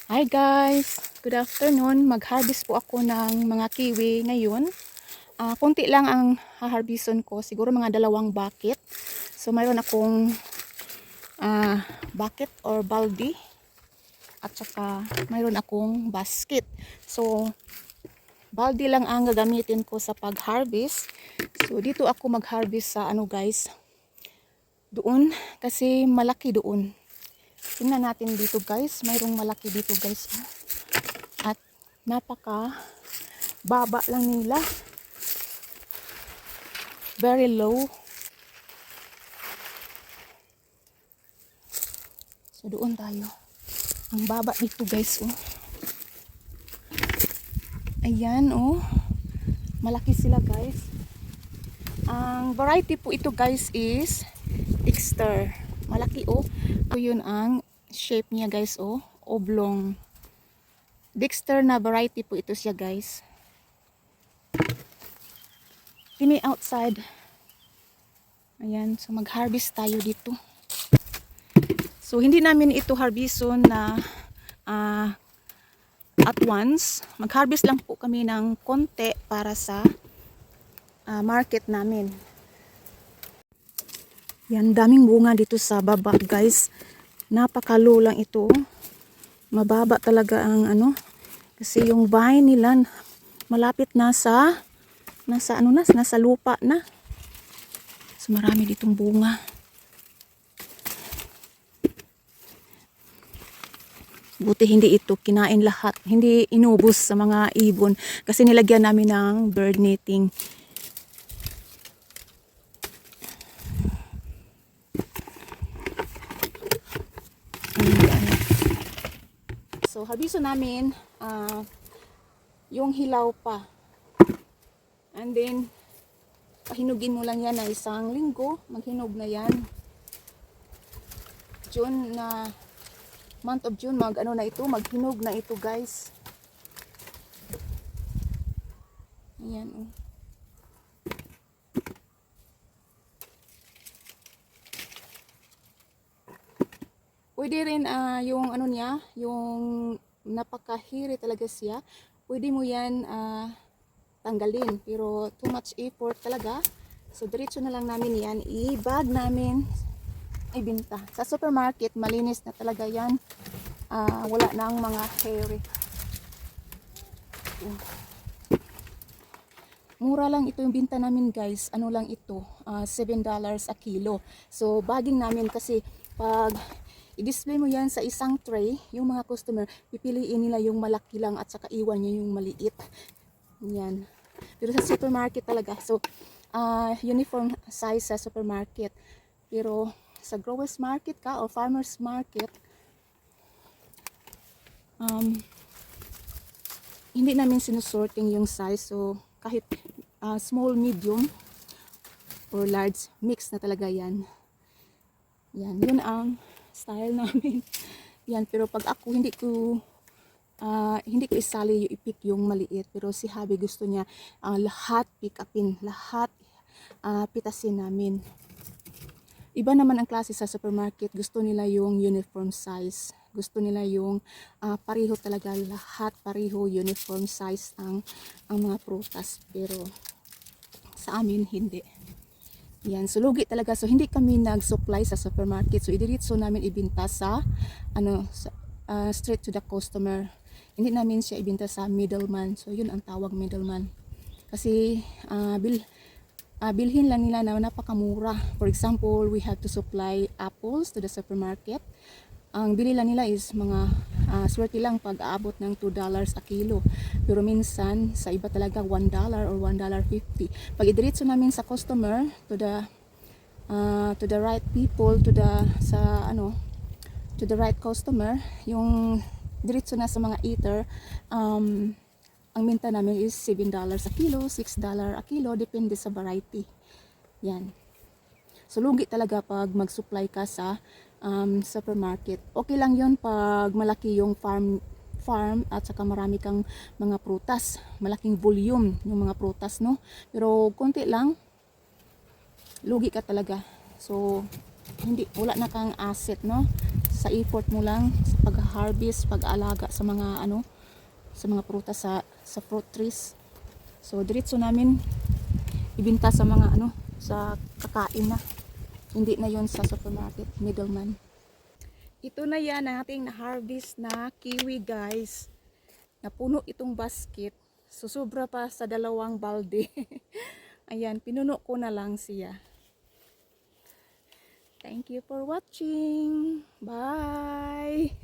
Hi guys! Good afternoon. Mag-harvest po ako ng mga kiwi ngayon. Konti lang ang haharbison ko. Siguro mga 2 bucket. So mayroon akong bucket or baldi. At saka mayroon akong basket. So baldi lang ang gagamitin ko sa pag-harvest. So dito ako mag-harvest sa guys. Doon. Kasi malaki doon. Tingnan natin dito guys. Mayroong malaki dito guys. At napaka baba lang nila. Very low. So doon tayo. Ang baba dito guys oh. Ayan oh. Malaki sila guys. Ang variety po ito guys is Dexter. Malaki oh. Ito yun ang shape niya guys oh. Oblong. Dexter na variety po ito siya guys. Kini outside. Ayan. So mag-harvest tayo dito. So hindi namin ito harbison na at once. Mag-harvest lang po kami ng konti para sa market namin. Yan, daming bunga dito sa baba guys. Napakalo lang ito. Mababa talaga ang kasi yung vine nila malapit na sa nasa lupa na. So marami ditong bunga. Buti hindi ito kinain lahat. Hindi inubos sa mga ibon. Kasi nilagyan namin ng bird netting. So harbiso namin yung hilaw pa. And then pahinugin mo lang yan na 1 linggo. Maghinog na yan. June na month of June maghinog na ito guys. Ayan oh. Pwede rin yung niya, yung napakahiri talaga siya. Pwede mo yan tanggalin, pero too much effort talaga. So diretso na lang namin yan, i-bag namin, ibenta. Sa supermarket, malinis na talaga yan. Wala na ang mga hairy. Mura lang ito yung binta namin guys. Ano lang ito? $7 a kilo. So bagging namin kasi pag i-display mo yan sa isang tray, yung mga customer, pipiliin nila yung malaki lang at saka iwan nyo yung maliit. Yan. Pero sa supermarket talaga. So uniform size sa supermarket. Pero sa growers market ka o farmers market, hindi namin sinusorting yung size. So kahit small, medium or large, mix na talaga yan. Yan, yun ang style namin. Yan, pero pag ako hindi ko isali yung i-pick yung maliit, pero si Habi gusto niya lahat pick upin, lahat pitasin namin. Iba naman ang klase sa supermarket, gusto nila yung uniform size. Gusto nila yung pareho talaga, lahat pareho, uniform size ang mga prutas. Pero sa amin hindi. Yan, so lugi talaga. So hindi kami nag-supply sa supermarket. So idiretso namin ibenta sa straight to the customer. Hindi namin siya ibenta sa middleman. So yun ang tawag middleman. Kasi bilhin lang nila na napakamura. For example, we have to supply apples to the supermarket. Ang bili lang nila is mga swerte lang pag aabot ng $2 a kilo. Pero minsan sa iba talaga $1 or $1.50. Pag idiretso namin sa customer to the right people, to the right customer, yung diretso na sa mga eater, ang minta namin is $7 a kilo, $6 a kilo, depende sa variety. Yan. So lugi talaga pag mag-supply ka sa supermarket. Okay lang yun pag malaki yung farm at saka marami kang mga prutas, malaking volume yung mga prutas, no? Pero konti lang, lugi ka talaga. So hindi, wala na kang asset, no? Sa effort mo lang sa pag-harvest, pag-aalaga sa mga ano, sa mga prutas sa fruit trees. So diretso namin ibenta sa mga ano, sa kakain na. Hindi na yon sa supermarket, middleman. Ito na yan ang ating na-harvest na kiwi, guys. Napuno itong basket. Susubra pa sa 2 balde. Ayan, pinuno ko na lang siya. Thank you for watching. Bye!